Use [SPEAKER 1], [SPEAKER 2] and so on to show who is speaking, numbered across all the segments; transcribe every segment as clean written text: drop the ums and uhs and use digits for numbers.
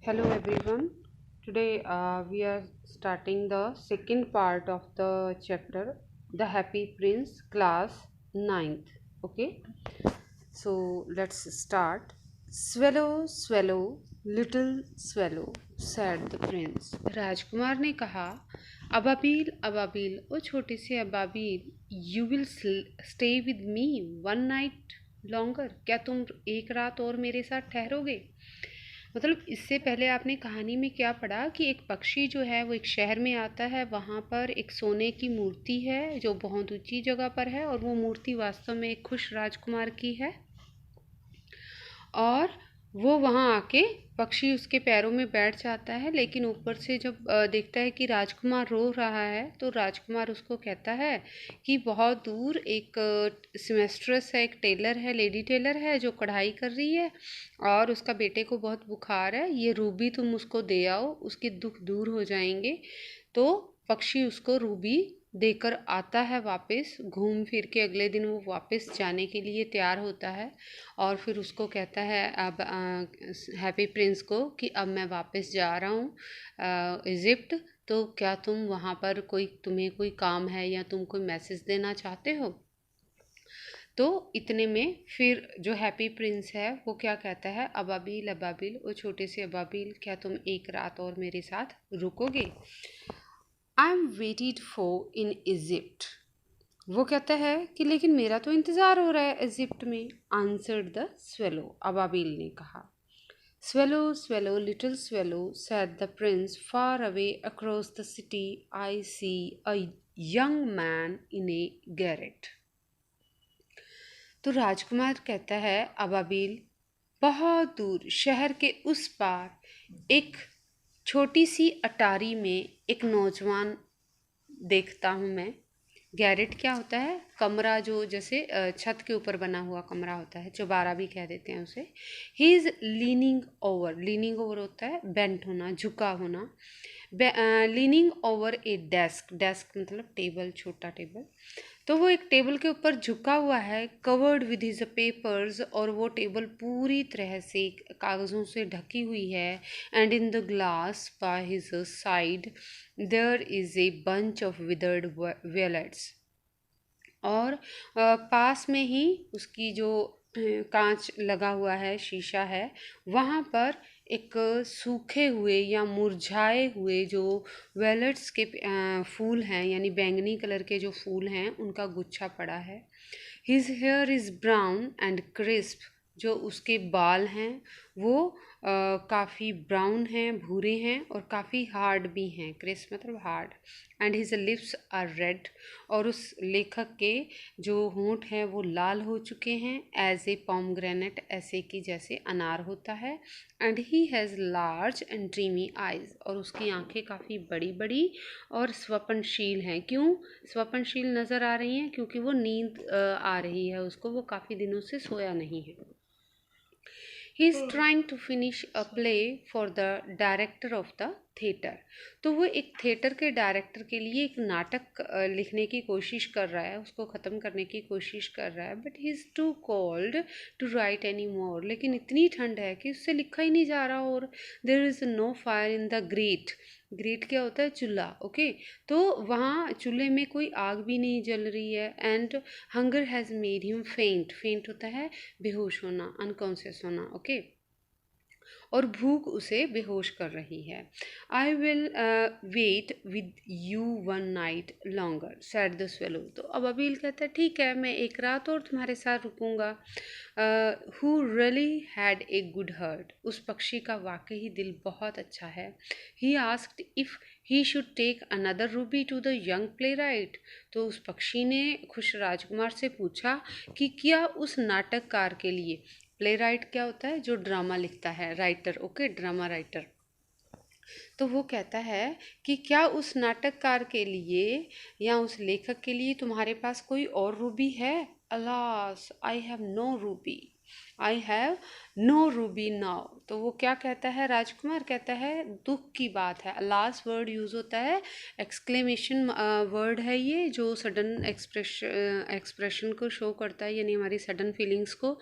[SPEAKER 1] Hello everyone. Today we are starting the second part of the chapter, The Happy Prince, class ninth. Okay, so let's start. Swallow, swallow, little swallow, said the prince. राजकुमार ने कहा, अबाबील अबाबील ओ छोटे से Ababeel, you will stay with me one night longer, क्या तुम एक रात और मेरे साथ ठहरोगे? मतलब इससे पहले आपने कहानी में क्या पढ़ा कि एक पक्षी जो है वो एक शहर में आता है, वहाँ पर एक सोने की मूर्ति है जो बहुत ऊंची जगह पर है, और वो मूर्ति वास्तव में एक खुश राजकुमार की है। और वो वहाँ आके पक्षी उसके पैरों में बैठ जाता है, लेकिन ऊपर से जब देखता है कि राजकुमार रो रहा है, तो राजकुमार उसको कहता है कि बहुत दूर एक सेमेस्ट्रेस है, एक टेलर है, लेडी टेलर है जो कढ़ाई कर रही है, और उसका बेटे को बहुत बुखार है, ये रूबी तुम उसको दे आओ, उसके दुख दूर हो जाएंगे। तो पक्षी उसको रूबी देकर आता है वापस, घूम फिर के अगले दिन वो वापस जाने के लिए तैयार होता है, और फिर उसको कहता है अब हैप्पी प्रिंस को कि अब मैं वापस जा रहा हूँ इजिप्ट, तो क्या तुम वहाँ पर तुम्हें कोई काम है या तुम कोई मैसेज देना चाहते हो? तो इतने में फिर जो हैप्पी प्रिंस है वो क्या कहता है, अबाबील अबाबील ओ छोटे से अबाबील, क्या तुम एक रात और मेरे साथ रुकोगे? I am waited for in Egypt. वो कहता है कि लेकिन मेरा तो इंतज़ार हो रहा है इजिप्ट में। आंसर्ड द स्वेलो, अबाबिल ने कहा। Swallow swallow little swallow, said the prince, far away across the city I see a young man in a garret. तो राजकुमार कहता है, अबाबिल, बहुत दूर शहर के उस पार एक छोटी सी अटारी में एक नौजवान देखता हूँ मैं। गैरेट क्या होता है? कमरा, जो जैसे छत के ऊपर बना हुआ कमरा होता है, चौबारा भी कह देते हैं उसे। He is leaning over, leaning over होता है बेंट होना, झुका होना। लीनिंग ओवर ए डेस्क, डेस्क मतलब टेबल, छोटा टेबल। तो वो एक टेबल के ऊपर झुका हुआ है, कवर्ड विद हिज पेपर्स, और वो टेबल पूरी तरह से कागज़ों से ढकी हुई है। And in the glass by his side there is a bunch of withered violets। और पास में ही उसकी जो कांच लगा हुआ है, शीशा है, वहाँ पर एक सूखे हुए या मुरझाए हुए जो वेलट्स के फूल हैं, यानी बैंगनी कलर के जो फूल हैं, उनका गुच्छा पड़ा है। His here is brown and crisp, जो उसके बाल हैं वो काफ़ी ब्राउन हैं, भूरे हैं, और काफ़ी हार्ड भी हैं। क्रिस्प मतलब hard. And his lips are red, और उस लेखक के जो होंठ हैं वो लाल हो चुके हैं, एज ए पॉमग्रेनेट, ऐसे कि जैसे अनार होता है। And he has large and dreamy eyes, और उसकी आंखें काफ़ी बड़ी बड़ी और स्वप्नशील हैं। क्यों स्वप्नशील नज़र आ रही हैं? क्योंकि वो नींद आ रही है उसको, वो काफ़ी दिनों से सोया नहीं है। He is trying to finish a play for the director of the theatre. तो वो एक थिएटर के डायरेक्टर के लिए एक नाटक लिखने की कोशिश कर रहा है, उसको ख़त्म करने की कोशिश कर रहा है। But he is too cold to write any more, लेकिन इतनी ठंड है कि उससे लिखा ही नहीं जा रहा। और there is no fire in the grate. Grate क्या होता है? चूल्हा। ओके, तो वहाँ चूल्हे में कोई आग भी नहीं जल रही है। And hunger has made him फेंट, फेंट होता है बेहोश होना, अनकॉन्शियस होना। ओके, और भूख उसे बेहोश कर रही है। I will wait with you one night longer, said the swallow. तो अब अबील कहता है, ठीक है, मैं एक रात और तुम्हारे साथ रुकूंगा। Who really had a good heart, उस पक्षी का वाकई दिल बहुत अच्छा है। He asked if he should take another ruby to the young playwright. तो उस पक्षी ने खुश राजकुमार से पूछा कि क्या उस नाटककार के लिए, प्ले राइट क्या होता है? जो ड्रामा लिखता है, राइटर। Okay, drama writer. तो वो कहता है कि क्या उस नाटककार के लिए या उस लेखक के लिए तुम्हारे पास कोई और रूबी है? Alas, I have no ruby, I have no ruby now. तो वो क्या कहता है? राजकुमार कहता है, दुख की बात है। लास्ट वर्ड यूज़ होता है, एक्सक्लेमेशन वर्ड है ये, जो सडन एक्सप्रेशन को शो करता है, यानी हमारी सडन फीलिंग्स को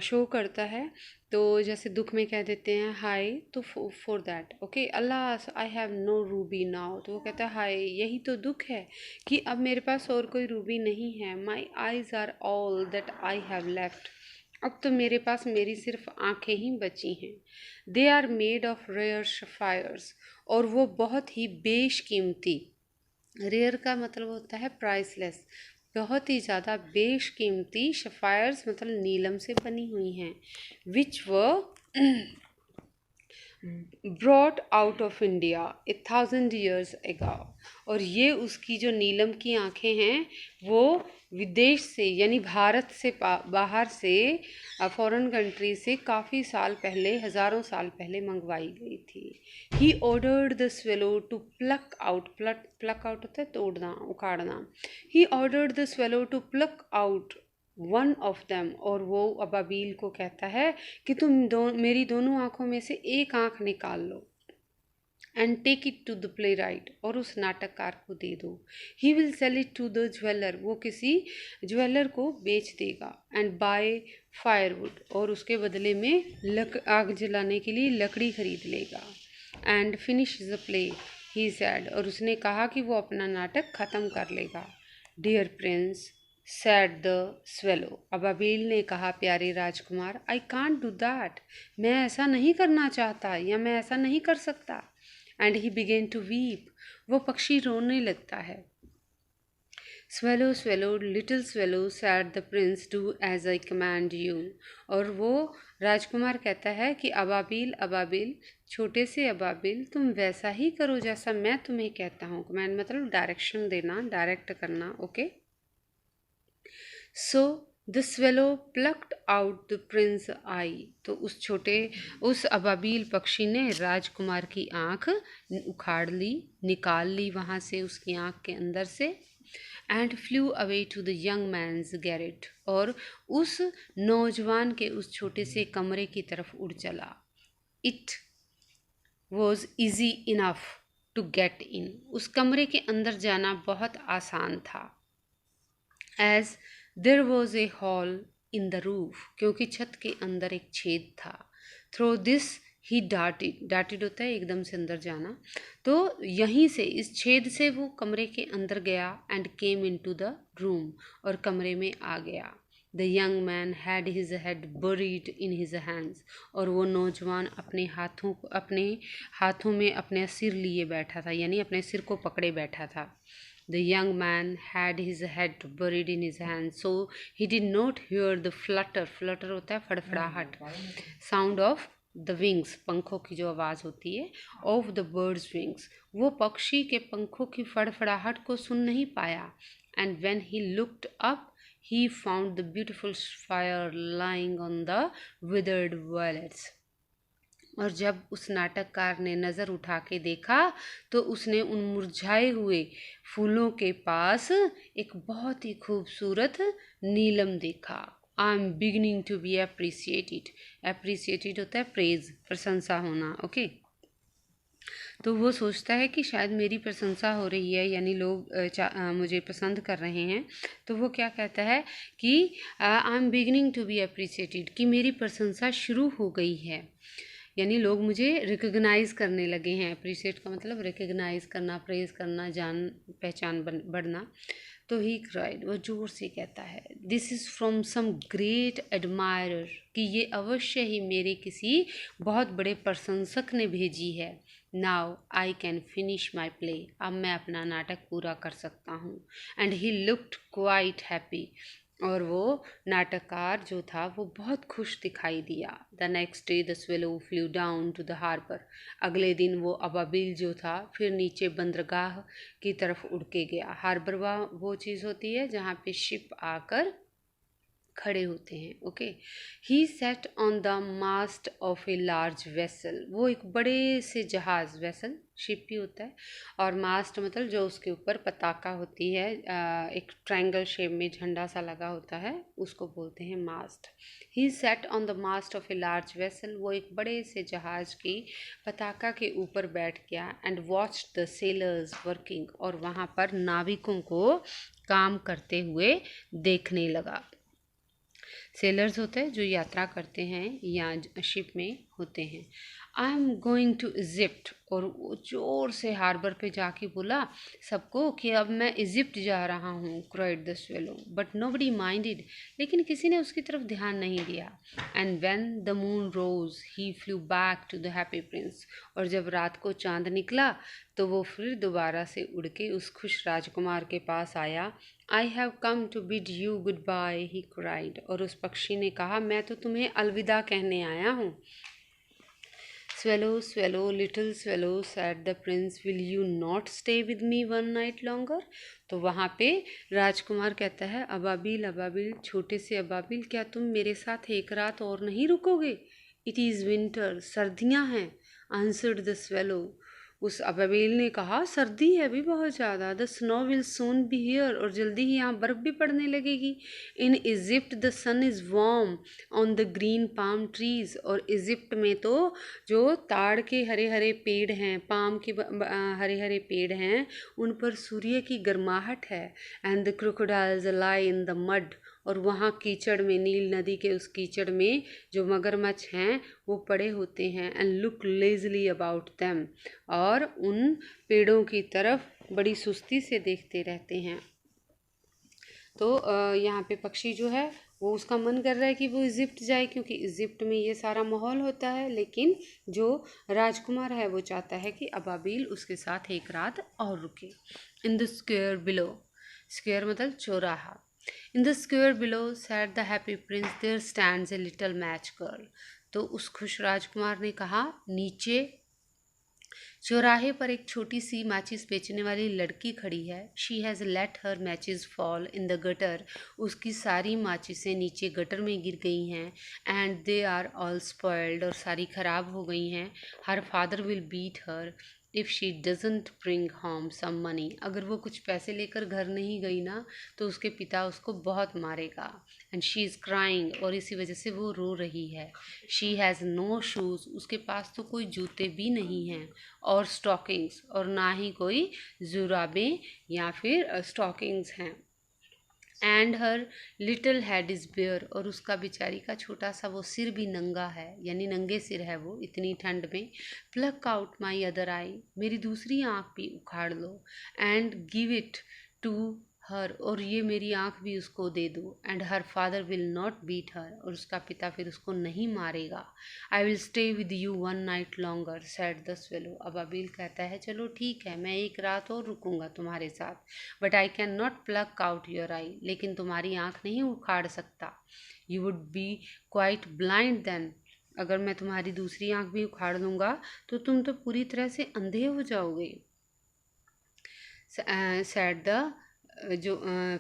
[SPEAKER 1] शो करता है। तो जैसे दुख में कह देते हैं हाय, तो for that okay alas I have no ruby now, तो वो कहता है हाय यही तो दुख है कि अब मेरे पास और कोई रूबी नहीं है। My eyes are all that I have left, अब तो मेरे पास मेरी सिर्फ आंखें ही बची हैं। They are made of rare sapphires, और वो बहुत ही बेशकीमती, रेयर का मतलब होता है प्राइसलेस, बहुत ही ज़्यादा बेशकीमती सफ़ायर्स मतलब नीलम से बनी हुई हैं। विच व brought out of India 1,000 years ago, और ये उसकी जो नीलम की आंखें हैं वो विदेश से यानी भारत से बाहर से फॉरेन कंट्री से काफ़ी साल पहले, हज़ारों साल पहले मंगवाई गई थी। He ordered the swallow to pluck out, pluck out होता है तोड़ना, उखाड़ना। He ordered the swallow to pluck out one of them, और वो अबाबील को कहता है कि तुम मेरी दोनों आंखों में से एक आंख निकाल लो, and take it to the playwright, और उस नाटककार को दे दो। He will sell it to the jeweller, वो किसी ज्वेलर को बेच देगा। एंड बाय फायरवुड, और उसके बदले में आग जलाने के लिए लकड़ी खरीद लेगा। And finish the play he sad, और उसने कहा कि वो अपना नाटक ख़त्म कर लेगा। Dear prince said the swallow, अबाबील ने कहा प्यारे राजकुमार, आई कांट डू दैट, मैं ऐसा नहीं करना चाहता या मैं ऐसा नहीं कर सकता। And he began to weep, वो पक्षी रोने लगता है। Swallow swallow little swallow said the prince, do as I command you, और वो राजकुमार कहता है कि अबाबील अबाबील, छोटे से अबाबील, तुम वैसा ही करो जैसा मैं तुम्हें कहता हूँ। कमांड मतलब डायरेक्शन देना, डायरेक्ट करना, okay. So the swallow plucked out the prince eye, तो उस अबाबील पक्षी ने राजकुमार की आँख उखाड़ ली, निकाल ली वहाँ से, उसकी आँख के अंदर से। And flew away to the young man's garret, और उस नौजवान के उस छोटे से कमरे की तरफ उड़ चला। It was easy enough to get in, उस कमरे के अंदर जाना बहुत आसान था। As there was a hole in the roof, क्योंकि छत के अंदर एक छेद था। Through this he darted, darted होता है एकदम से अंदर जाना, तो यहीं से इस छेद से वो कमरे के अंदर गया। And came into the room, और कमरे में आ गया। The young man had his head buried in his hands, और वो नौजवान अपने हाथों में अपने सिर लिए बैठा था, यानी अपने सिर को पकड़े बैठा था। The young man had his head buried in his hands, so he did not hear the flutter, flutter होता है फड़फड़ाहट, sound of the wings, पंखों की जो आवाज़ होती है, of the bird's wings, वो पक्षी के पंखों की फड़फड़ाहट को सुन नहीं पाया। And when he looked up, he found the beautiful fire lying on the withered violets, और जब उस नाटककार ने नज़र उठा के देखा तो उसने उन मुरझाए हुए फूलों के पास एक बहुत ही खूबसूरत नीलम देखा। I am beginning to be appreciated, appreciated होता है प्रेज, प्रशंसा होना, ओके। तो वो सोचता है कि शायद मेरी प्रशंसा हो रही है, यानी लोग मुझे पसंद कर रहे हैं। तो वो क्या कहता है कि I am beginning to be appreciated, कि मेरी प्रशंसा शुरू हो गई है, यानी लोग मुझे रिकग्नाइज़ करने लगे हैं। अप्रिशिएट का मतलब रिकग्नाइज़ करना, प्रेज़ करना, जान पहचान बढ़ना। तो ही क्राइड, वो जोर से कहता है, this is from some great admirer, कि ये अवश्य ही मेरे किसी बहुत बड़े प्रशंसक ने भेजी है। Now I can finish my play, अब मैं अपना नाटक पूरा कर सकता हूँ। And he looked quite happy, और वो नाटककार जो था वो बहुत खुश दिखाई दिया। The next day the swallow flew down to the harbour, अगले दिन वो अबाबील जो था फिर नीचे बंदरगाह की तरफ उड़ के गया। हार्बर वो चीज़ होती है जहाँ पे शिप आकर खड़े होते हैं, okay. He set on the mast of a large vessel, वो एक बड़े से जहाज़, वेसल शिप ही होता है, और मास्ट मतलब जो उसके ऊपर पताका होती है, एक ट्रायंगल शेप में झंडा सा लगा होता है, उसको बोलते हैं mast. He set on the mast of a large vessel, वो एक बड़े से जहाज़ की पताका के ऊपर बैठ गया। And watch the sellers working, और वहाँ पर नाविकों को काम करते हुए देखने लगा। सेलर्स होते हैं जो यात्रा करते हैं या शिप में होते हैं। I am going to Egypt, और वो जोर से हार्बर पे जाके बोला सबको कि अब मैं इजिप्ट जा रहा हूँ, cried the swallow, but nobody minded, लेकिन किसी ने उसकी तरफ ध्यान नहीं दिया। And when the moon rose he flew back to the happy prince, और जब रात को चांद निकला तो वो फिर दोबारा से उड़ के उस खुश राजकुमार के पास आया। I have come to bid you goodbye, he cried, और उस पक्षी ने कहा मैं तो तुम्हें अलविदा कहने आया हूँ। Swallow, swallow, little swallow, said the prince, will you not stay with me one night longer? तो वहाँ पे राजकुमार कहता है अबाबिल अबाबिल, छोटे से अबाबिल, क्या तुम मेरे साथ एक रात और नहीं रुकोगे? इट इज़ विंटर, सर्दियाँ हैं। आंसर्ड द स्वेलो, उस अबाबिल ने कहा सर्दी है अभी बहुत ज़्यादा। The snow will soon be here, और जल्दी ही यहाँ बर्फ़ भी पड़ने लगेगी। In Egypt the sun is warm on the green palm trees, और इजिप्ट में तो जो ताड़ के हरे हरे पेड़ हैं, पाम के हरे हरे पेड़ हैं, उन पर सूर्य की गर्माहट है। And the crocodiles lie in the mud, और वहाँ कीचड़ में, नील नदी के उस कीचड़ में जो मगरमच्छ हैं वो पड़े होते हैं। And look Leslie about them, और उन पेड़ों की तरफ बड़ी सुस्ती से देखते रहते हैं। तो यहाँ पे पक्षी जो है वो उसका मन कर रहा है कि वो इजिप्ट जाए, क्योंकि इजिप्ट में ये सारा माहौल होता है, लेकिन जो राजकुमार है वो चाहता है कि अबाबिल उसके साथ एक रात और रुके। In the square below, square मतलब चौराहा। In the square below sat the happy prince, there stands a little match girl. तो उस खुश राजकुमार ने कहा नीचे चौराहे पर एक छोटी सी माचिस बेचने वाली लड़की खड़ी है। She has let her matches fall in the gutter, उसकी सारी माचिसें नीचे गटर में गिर गई हैं। And they are all spoiled, और सारी ख़राब हो गई हैं। Her father will beat her if she doesn't bring home some money, अगर वो कुछ पैसे लेकर घर नहीं गई ना तो उसके पिता उसको बहुत मारेगा। एंड शी इज़ क्राइंग, और इसी वजह से वो रो रही है। शी हैज़ नो शूज़, उसके पास तो कोई जूते भी नहीं हैं, और स्टॉकिंग्स, और ना ही कोई जुराबें या फिर स्टॉकिंग्स हैं। And her little head is bare, और उसका बेचारी का छोटा सा वो सिर भी नंगा है, यानी नंगे सिर है वो इतनी ठंड में। Pluck out my other eye, मेरी दूसरी आँख भी उखाड़ लो। And give it to her, और ये मेरी आँख भी उसको दे दो। And her father will not beat her, और उसका पिता फिर उसको नहीं मारेगा। I will stay with you one night longer, said the swallow. अबाबिल कहता है चलो ठीक है, मैं एक रात और रुकूंगा तुम्हारे साथ, but I can not pluck out your eye, लेकिन तुम्हारी आँख नहीं उखाड़ सकता। You would be quite blind then, अगर मैं तुम्हारी दूसरी आँख भी उखाड़ लूँगा तो तुम तो पूरी तरह से अंधे हो जाओगे। सैड द जो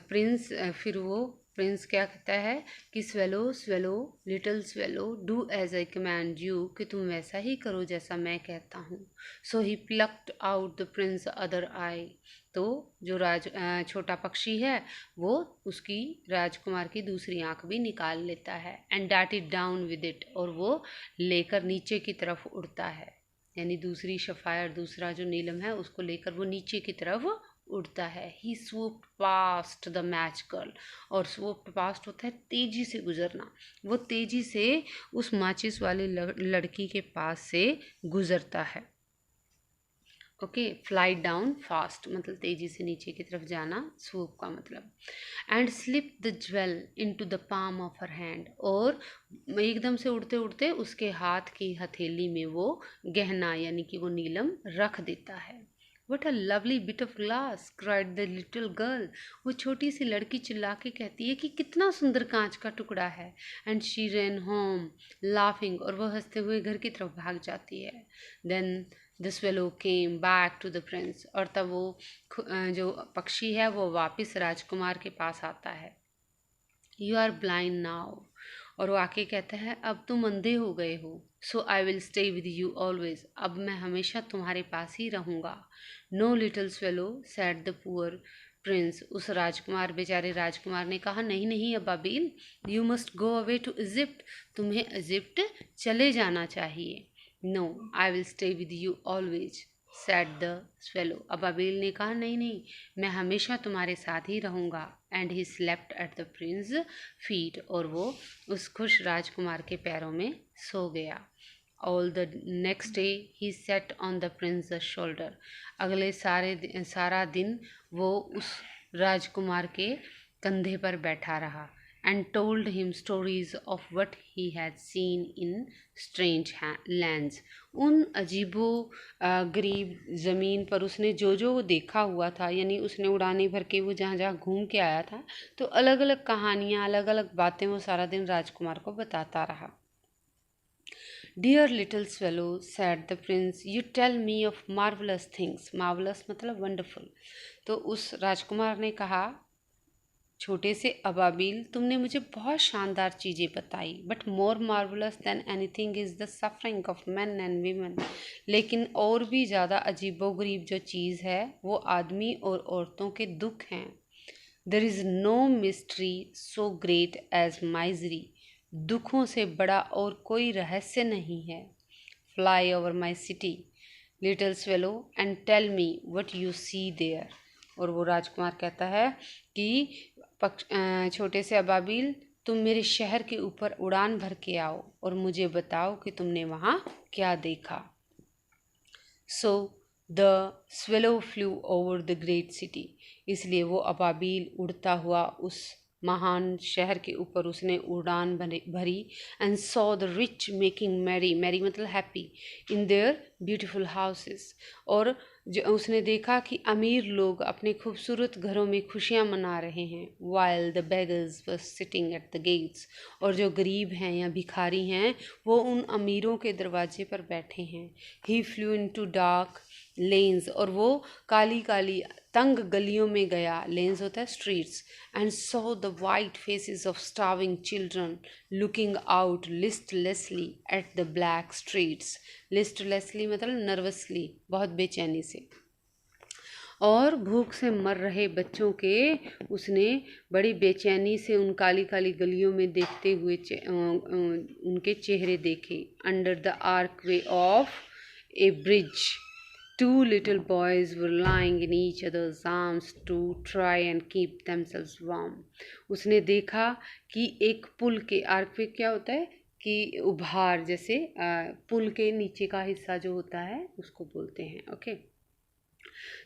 [SPEAKER 1] प्रिंस, फिर वो प्रिंस क्या कहता है कि swallow swallow little swallow, do as I command you, कि तुम वैसा ही करो जैसा मैं कहता हूँ। So he plucked out the prince other eye, तो जो छोटा पक्षी है वो उसकी राजकुमार की दूसरी आंख भी निकाल लेता है। And that it down with it, और वो लेकर नीचे की तरफ उड़ता है, यानी दूसरी शफायर, दूसरा जो नीलम है उसको लेकर वो नीचे की तरफ उड़ता है। ही स्वूप्ड पास्ट द मैच गर्ल, और स्वूप्ड पास्ट होता है तेजी से गुजरना, वो तेजी से उस माचिस वाली लड़की के पास से गुजरता है। ओके, फ्लाई डाउन फास्ट मतलब तेजी से नीचे की तरफ जाना, स्वूप का मतलब। And slip the jewel into the palm of her hand, और एकदम से उड़ते उड़ते उसके हाथ की हथेली में वो गहना यानी कि वो नीलम रख देता है। What a lovely bit of glass, cried the little girl. वो छोटी सी लड़की चिल्ला के कहती है कि कितना सुंदर कांच का टुकड़ा है। And she ran home, laughing, और वह हंसते हुए घर की तरफ भाग जाती है। Then the swallow came back to the prince, और तब वो जो पक्षी है वो वापस राजकुमार के पास आता है। You are blind now, और वो आके कहता है अब तुम अंधे हो गए हो। So I will stay with you always, अब मैं हमेशा तुम्हारे पास ही रहूँगा। No little swallow, said the poor prince, उस राजकुमार बेचारे राजकुमार ने कहा नहीं नहीं अबाबिल, you must go away to Egypt, तुम्हें इजिप्ट चले जाना चाहिए। No, I will stay with you always, said the swallow. अबाबिल ने कहा नहीं नहीं, मैं हमेशा तुम्हारे साथ ही रहूँगा. And he slept at the prince's feet. और वो उस खुश राजकुमार के पैरों में सो गया. All the next day he sat on the prince's shoulder. अगले सारा दिन वो उस राजकुमार के कंधे पर बैठा रहा. And told him stories of what he had seen in strange lands. उन अजीबो गरीब ज़मीन पर उसने जो जो देखा हुआ था, यानी उसने उड़ाने भर के वो जहाँ जहाँ घूम के आया था, तो अलग अलग कहानियाँ, अलग अलग बातें वो सारा दिन राजकुमार को बताता रहा. Dear little swallow, said the prince, you tell me of marvelous things. Marvelous मतलब wonderful. तो उस राजकुमार ने कहा, छोटे से अबाबिल, तुमने मुझे बहुत शानदार चीज़ें बताई. But more marvellous than anything is the suffering of man and women. लेकिन और भी ज़्यादा अजीबोगरीब जो चीज़ है वो आदमी और औरतों के दुख हैं. There is no mystery so great as misery. दुखों से बड़ा और कोई रहस्य नहीं है. Fly over my city little swallow and tell me what you see there. और वो राजकुमार कहता है कि छोटे से अबाबिल, तुम मेरे शहर के ऊपर उड़ान भर के आओ और मुझे बताओ कि तुमने वहाँ क्या देखा. सो the swallow flu over the great city. इसलिए वो अबाबिल उड़ता हुआ उस महान शहर के ऊपर उसने उड़ान भरी. And saw the rich making merry, merry मतलब happy, in their beautiful houses. और जो उसने देखा कि अमीर लोग अपने खूबसूरत घरों में खुशियाँ मना रहे हैं. While the beggars were sitting at the gates. और जो गरीब हैं या भिखारी हैं वो उन अमीरों के दरवाजे पर बैठे हैं. ही फ्लू इनटू डार्क लेन्स. और वो काली काली तंग गलियों में गया. लेन्स होता है streets. And saw the white faces of starving children looking out listlessly at the black streets. Listlessly मतलब नर्वसली, बहुत बेचैनी से. और भूख से मर रहे बच्चों के उसने बड़ी बेचैनी से उन काली काली गलियों में देखते हुए उनके चेहरे देखे. Under the arc way of a bridge, two little boys were lying in each other's arms to try and keep themselves warm. उसने देखा कि एक पुल के, आर्क वे क्या होता है कि उभार, जैसे पुल के नीचे का हिस्सा जो होता है उसको बोलते हैं. ओके.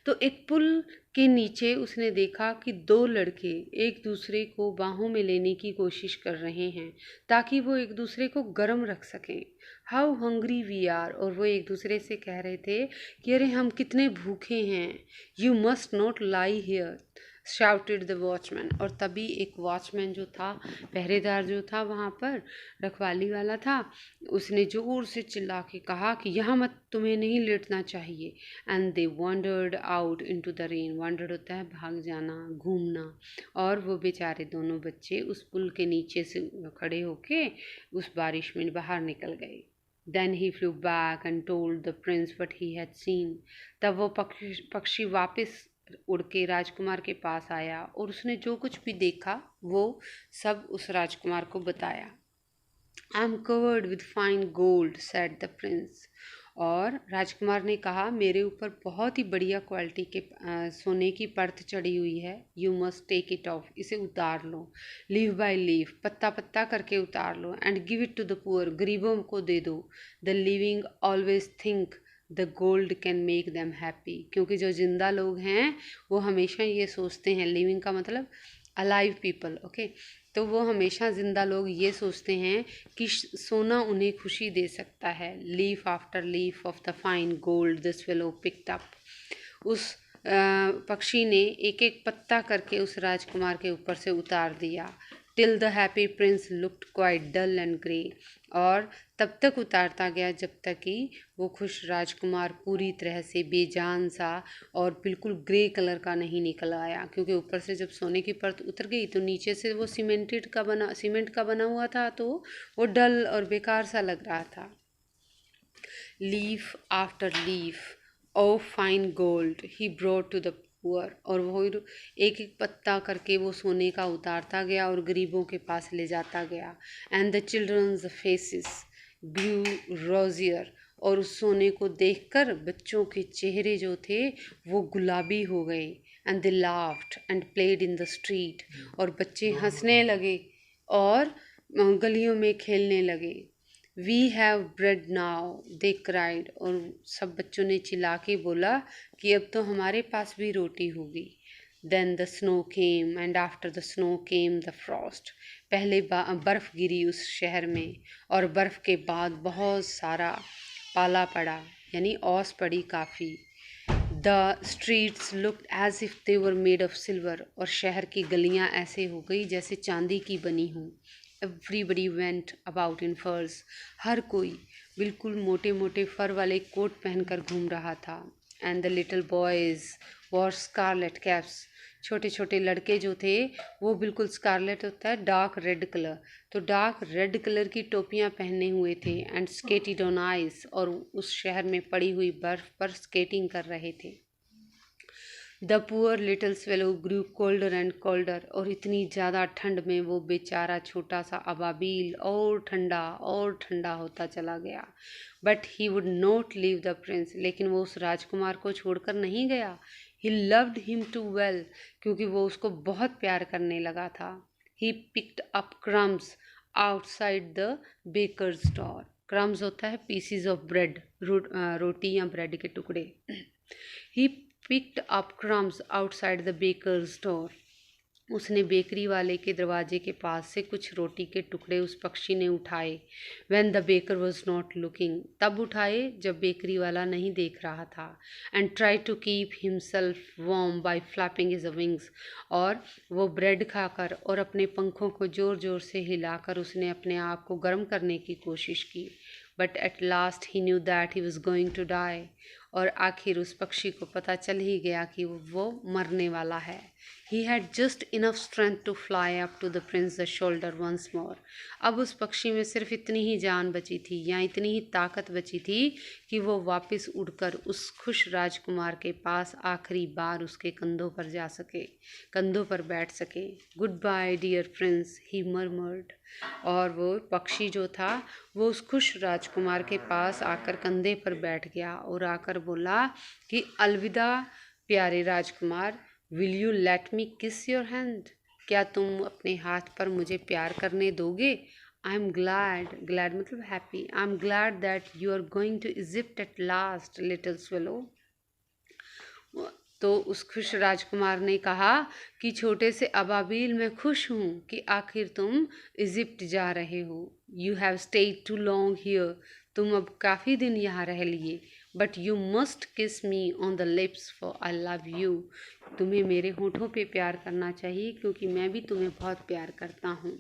[SPEAKER 1] तो एक पुल के नीचे उसने देखा कि दो लड़के एक दूसरे को बाहों में लेने की कोशिश कर रहे हैं ताकि वो एक दूसरे को गर्म रख सकें. How hungry we are. और वो एक दूसरे से कह रहे थे कि अरे हम कितने भूखे हैं. You must not lie here shouted the watchman. और तभी एक वॉचमैन जो था, पहरेदार जो था वहाँ पर, रखवाली वाला था, उसने जोर से चिल्ला के कहा कि यहाँ मत, तुम्हें नहीं लेटना चाहिए. And they wandered out into the rain. Wandered होता है भाग जाना, घूमना. और वो बेचारे दोनों बच्चे उस पुल के नीचे से खड़े होके उस बारिश में बाहर निकल गए. Then he flew back and told the prince what he had seen. तब वो पक्षी वापस उड़ के राजकुमार के पास आया और उसने जो कुछ भी देखा वो सब उस राजकुमार को बताया. I am covered with fine gold, said the prince. और राजकुमार ने कहा, मेरे ऊपर बहुत ही बढ़िया क्वालिटी के सोने की परत चढ़ी हुई है. You must take it off. इसे उतार लो. लीव बाय लीव, पत्ता पत्ता करके उतार लो. And give it to the poor. गरीबों को दे दो. The living always think the gold can make them happy. क्योंकि जो जिंदा लोग हैं वो हमेशा ये सोचते हैं, लिविंग का मतलब अलाइव पीपल. ओके. तो वो हमेशा ज़िंदा लोग ये सोचते हैं कि सोना उन्हें खुशी दे सकता है. Leaf after leaf of the fine gold the swallow picked up. उस पक्षी ने एक एक पत्ता करके उस राजकुमार के ऊपर से उतार दिया. Till the happy prince looked quite dull and grey. और तब तक उतारता गया जब तक कि वो खुश राजकुमार पूरी तरह से बेजान सा और बिल्कुल ग्रे कलर का नहीं निकल आया. क्योंकि ऊपर से जब सोने की परत उतर गई तो नीचे से वो सीमेंट का बना हुआ था, तो वो डल और बेकार सा लग रहा था. Leaf after leaf of fine gold he brought to the poor. और वो एक एक पत्ता करके वो सोने का उतारता गया और गरीबों के पास ले जाता गया. एंड द चिल्ड्रंस फेसेस ग्रू रोजियर. और उस सोने को देखकर बच्चों के चेहरे जो थे वो गुलाबी हो गए। And they laughed and played in the street, और बच्चे हंसने लगे और गलियों में खेलने लगे। We have bread now, they cried, और सब बच्चों ने चिल्ला के बोला कि अब तो हमारे पास भी रोटी होगी। Then the snow came and after the snow came the frost. पहले बर्फ़ गिरी उस शहर में, और बर्फ़ के बाद बहुत सारा पाला पड़ा, यानी ओस पड़ी काफ़ी। The streets looked as if they were made of silver, और शहर की गलियां ऐसे हो गई जैसे चांदी की बनी हों। एवरीबडी वेंट अबाउट इन फर्स, हर कोई बिल्कुल मोटे मोटे फर वाले कोट पहनकर घूम रहा था। And the little boys wore scarlet caps, छोटे छोटे लड़के जो थे वो बिल्कुल स्कारलेट होता है डार्क रेड कलर, तो डार्क रेड कलर की टोपियां पहने हुए थे। एंड स्केटेड ऑन आइस, और उस शहर में पड़ी हुई बर्फ पर स्केटिंग कर रहे थे। The poor little swallow grew colder and colder, और इतनी ज़्यादा ठंड में वो बेचारा छोटा सा अबाबील और ठंडा होता चला गया। But he would not leave the prince, लेकिन वो उस राजकुमार को छोड़कर नहीं गया। He loved him too well, क्योंकि वो उसको बहुत प्यार करने लगा था। He picked up crumbs outside the baker's door. Crumbs होता है पीसीज ऑफ ब्रेड, रोटी या ब्रेड के टुकड़े। ही picked up crumbs outside the baker's door. उसने बेकरी वाले के दरवाजे के पास से कुछ रोटी के टुकड़े उस पक्षी ने उठाए। When the baker was not looking, तब उठाए जब बेकरी वाला नहीं देख रहा था। And tried to keep himself warm by flapping his wings, और वो ब्रेड खाकर और अपने पंखों को ज़ोर ज़ोर से हिलाकर उसने अपने आप को गर्म करने की कोशिश की। But at last he knew that he was going to die, और आखिर उस पक्षी को पता चल ही गया कि वो मरने वाला है। He had just enough strength to fly up to the prince's shoulder once more. अब उस पक्षी में सिर्फ इतनी ही जान बची थी, या इतनी ही ताकत बची थी कि वो वापस उड़कर उस खुश राजकुमार के पास आखिरी बार उसके कंधों पर जा सके, कंधों पर बैठ सके। गुड बाय डियर प्रिंस, ही मरमर्ड। और वो पक्षी जो था वो उस खुश राजकुमार के पास आकर कंधे पर बैठ गया और आकर बोला कि अलविदा प्यारे राजकुमार, will you let me kiss your hand, क्या तुम अपने हाथ पर मुझे प्यार करने दोगे? आई एम ग्लैड, ग्लैड मतलब happy, I am glad that you are going to Egypt at last little swallow. तो उस खुश राजकुमार ने कहा कि छोटे से अबाबील, मैं खुश हूँ कि आखिर तुम इजिप्ट जा रहे हो। You have stayed too long here, तुम अब काफ़ी दिन यहाँ रह लिए। बट यू मस्ट किस me on the lips for I love you, तुम्हें मेरे होठों पे प्यार करना चाहिए क्योंकि मैं भी तुम्हें बहुत प्यार करता हूँ।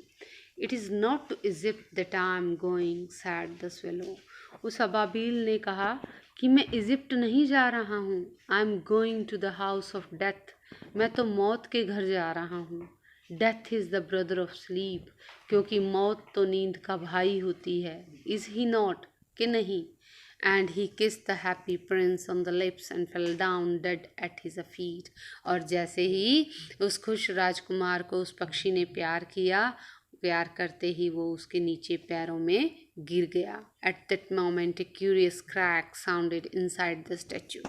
[SPEAKER 1] It is not to Egypt that I am going, said the swallow. उस अबाबील ने कहा कि मैं इजिप्ट नहीं जा रहा हूँ, I am going to the house of death, मैं तो मौत के घर जा रहा हूँ। Death is the brother of sleep, क्योंकि मौत तो नींद का भाई होती है। इज़ ही नॉट, कि नहीं? एंड ही किस the happy Prince on the lips and fell down dead at his feet. और जैसे ही उस खुश राजकुमार को उस पक्षी ने प्यार किया, प्यार करते ही वो उसके नीचे पैरों में गिर गया। At that moment A curious crack sounded inside the statue.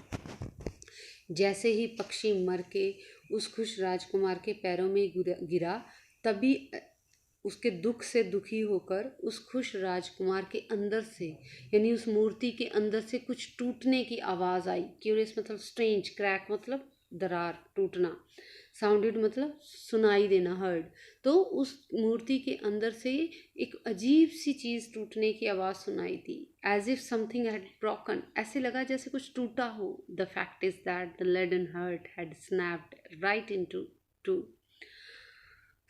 [SPEAKER 1] जैसे ही पक्षी मर के उस खुश राजकुमार के पैरों में गिरा, तभी उसके दुख से दुखी होकर उस खुश राजकुमार के अंदर से, यानी उस मूर्ति के अंदर से कुछ टूटने की आवाज़ आई। क्यूरियस मतलब स्ट्रेंज, क्रैक मतलब दरार, टूटना, साउंडेड मतलब सुनाई देना, हर्ड। तो उस मूर्ति के अंदर से एक अजीब सी चीज़ टूटने की आवाज़ सुनाई दी। As if something had broken, ऐसे लगा जैसे कुछ टूटा हो। The fact is that the leaden heart had snapped right into two.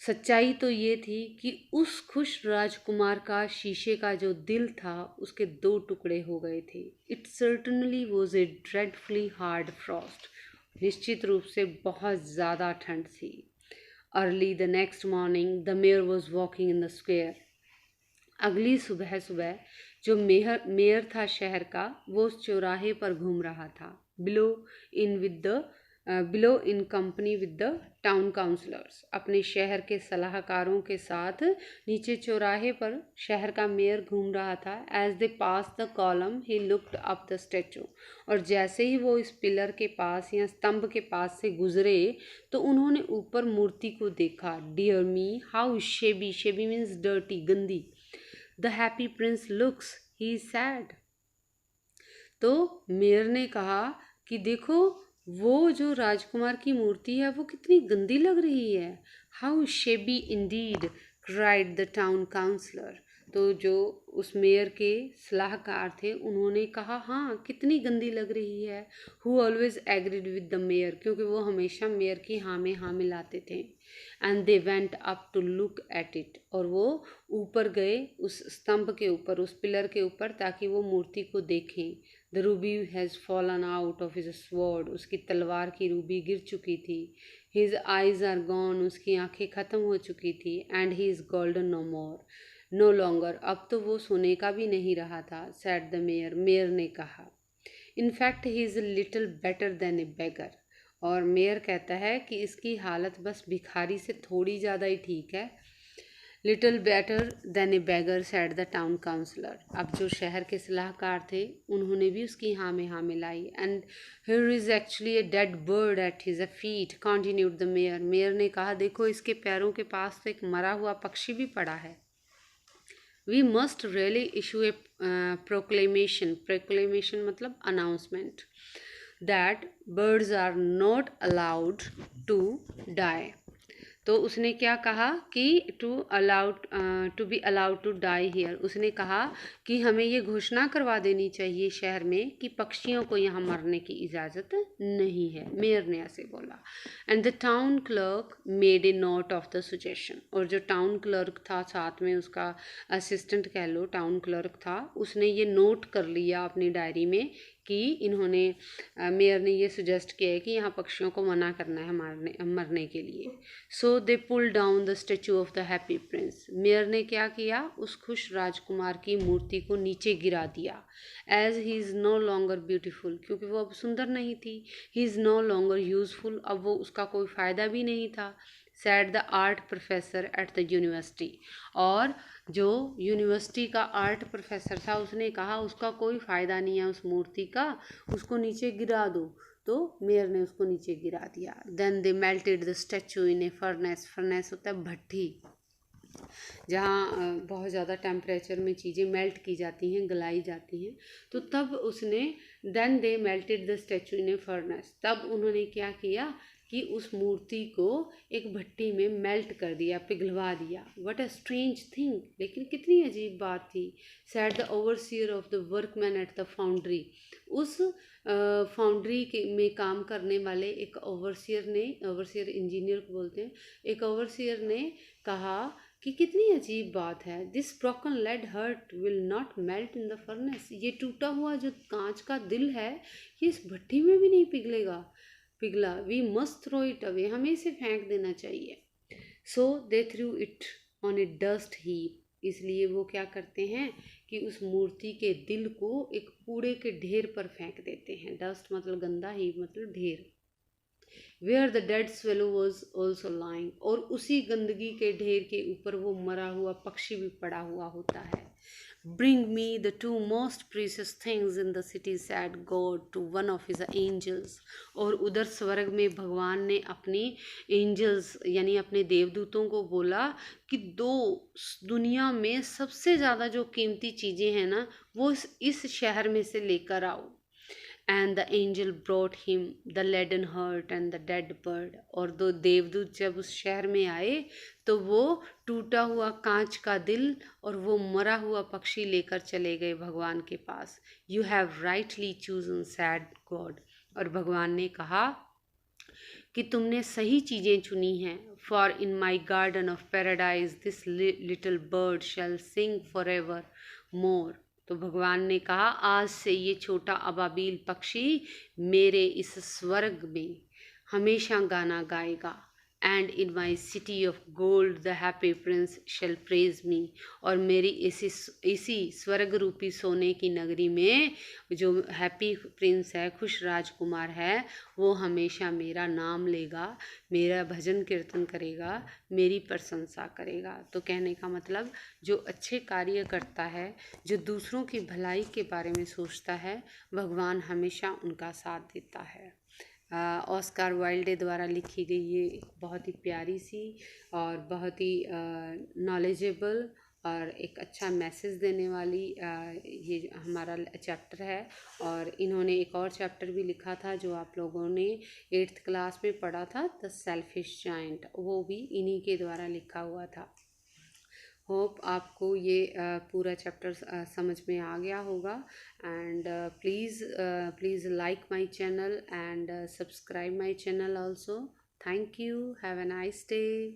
[SPEAKER 1] सच्चाई तो ये थी कि उस खुश राजकुमार का शीशे का जो दिल था उसके 2 टुकड़े हो गए थे। It certainly was a dreadfully hard frost, निश्चित रूप से बहुत ज़्यादा ठंड थी। Early the next morning the mayor was walking in the square. अगली सुबह सुबह जो मेयर था शहर का, वो उस चौराहे पर घूम रहा था। Below in with the below in company with the town councillors, अपने शहर के सलाहकारों के साथ नीचे चौराहे पर शहर का मेयर घूम रहा था। As they passed the column he looked up the statue, और जैसे ही वो इस पिलर के पास या स्तंभ के पास से गुजरे तो उन्होंने ऊपर मूर्ति को देखा। Dear me how shabby, shabby means dirty, गंदी। The happy prince looks, he is sad. तो मेयर ने कहा कि देखो वो जो राजकुमार की मूर्ति है वो कितनी गंदी लग रही है। How shabby indeed, cried the town councillor. तो जो उस मेयर के सलाहकार थे उन्होंने कहा हाँ कितनी गंदी लग रही है। Who always agreed with the mayor, क्योंकि वो हमेशा मेयर की हाँ में हाँ मिलाते थे। And they went up to look at it, और वो ऊपर गए उस स्तंभ के ऊपर, उस पिलर के ऊपर, ताकि वो मूर्ति को देखें। The Ruby has fallen out of his sword, उसकी तलवार की रूबी गिर चुकी थी। हिज आइज आर गॉन, उसकी आंखें खत्म हो चुकी थी। And he is golden no more, no longer, अब तो वो सोने का भी नहीं रहा था। सैड द मेयर, मेयर ने कहा। In fact he is little better than a beggar, और मेयर कहता है कि इसकी हालत बस भिखारी से थोड़ी ज़्यादा ही ठीक है। Little better than a beggar said the town councillor. अब जो शहर के सलाहकार थे उन्होंने भी उसकी हाँ में हाँ मिलाई। And here is actually a dead bird at his feet, continued the mayor. Mayor ने कहा देखो इसके पैरों के पास तो एक मरा हुआ पक्षी भी पड़ा है। We must really issue a proclamation, proclamation मतलब announcement, that birds are not allowed to die. तो उसने क्या कहा कि to be allowed to die here, उसने कहा कि हमें ये घोषणा करवा देनी चाहिए शहर में कि पक्षियों को यहाँ मरने की इजाज़त नहीं है। मेयर ने ऐसे बोला। And the town clerk made a note of the suggestion, और जो टाउन क्लर्क था, साथ में उसका असिस्टेंट कह लो, टाउन क्लर्क था, उसने ये नोट कर लिया अपनी डायरी में कि इन्होंने मेयर ने ये सुजेस्ट किया है कि यहाँ पक्षियों को मना करना है मरने के लिए। So they pull down the statue of the happy prince. Mayor ने क्या किया, उस खुश राजकुमार की मूर्ति को नीचे गिरा दिया। As he is no longer beautiful, क्योंकि वो अब सुंदर नहीं थी। He is no longer useful, अब वो उसका कोई फ़ायदा भी नहीं था। Said the art professor at the university, और जो यूनिवर्सिटी का आर्ट प्रोफेसर था उसने कहा उसका कोई फ़ायदा नहीं है उस मूर्ति का, उसको नीचे गिरा दो। तो मेयर ने उसको नीचे गिरा दिया। Then they melted the statue in a furnace, furnace होता है भट्ठी, जहाँ बहुत ज़्यादा टेम्परेचर में चीज़ें मेल्ट की जाती हैं, गलाई जाती हैं। तो तब उसने then they melted the statue in a furnace, तब उन्होंने क्या किया कि उस मूर्ति को एक भट्टी में मेल्ट कर दिया, पिघलवा दिया। व्हाट अ स्ट्रेंज थिंग, लेकिन कितनी अजीब बात थी। Sad the overseer of the workman at the foundry, उस फाउंड्री के में काम करने वाले एक ओवरसियर ने, ओवरसियर इंजीनियर को बोलते हैं, एक ओवरसियर ने कहा कि कितनी अजीब बात है। This broken lead heart will not melt in the furnace, ये टूटा हुआ जो कांच का दिल है ये इस भट्टी में भी नहीं पिघला। We must throw it away, हमें इसे फेंक देना चाहिए। So they threw it on a dust heap, इसलिए वो क्या करते हैं कि उस मूर्ति के दिल को एक कूड़े के ढेर पर फेंक देते हैं। डस्ट मतलब गंदा, हीप मतलब ढेर। Where the dead swallow was also lying, और उसी गंदगी के ढेर के ऊपर वो मरा हुआ पक्षी भी पड़ा हुआ होता है। Bring me the two most precious things in the city, said God to one of his angels. और उधर स्वर्ग में भगवान ने अपनी एंजल्स यानी अपने देवदूतों को बोला कि दो दुनिया में सबसे ज़्यादा जो कीमती चीज़ें हैं ना वो इस शहर में से लेकर आओ। And the angel brought him the leaden heart and the dead bird, और दो देवदूत जब उस शहर में आए तो वो टूटा हुआ कांच का दिल और वो मरा हुआ पक्षी लेकर चले गए भगवान के पास। You have rightly chosen, said God, और भगवान ने कहा कि तुमने सही चीज़ें चुनी हैं। For in my garden of paradise this little bird shall sing for evermore. तो भगवान ने कहा आज से ये छोटा अबाबील पक्षी मेरे इस स्वर्ग में हमेशा गाना गाएगा। And in my city of gold the happy prince shall praise me. और मेरी इसी स्वर्ग रूपी सोने की नगरी में जो हैप्पी प्रिंस है, खुश राजकुमार है, वो हमेशा मेरा नाम लेगा, मेरा भजन कीर्तन करेगा, मेरी प्रशंसा करेगा। तो कहने का मतलब, जो अच्छे कार्य करता है, जो दूसरों की भलाई के बारे में सोचता है, भगवान हमेशा उनका साथ देता है। ऑस्कार वाइल्डे द्वारा लिखी गई ये एक बहुत ही प्यारी सी और बहुत ही नॉलेजेबल और एक अच्छा मैसेज देने वाली ये हमारा चैप्टर है। और इन्होंने एक और चैप्टर भी लिखा था जो आप लोगों ने 8th क्लास में पढ़ा था, द सेल्फिश जायंट, वो भी इन्हीं के द्वारा लिखा हुआ था। होप आपको ये पूरा चैप्टर समझ में आ गया होगा। And please like my channel and subscribe my channel also. Thank you, have a nice day.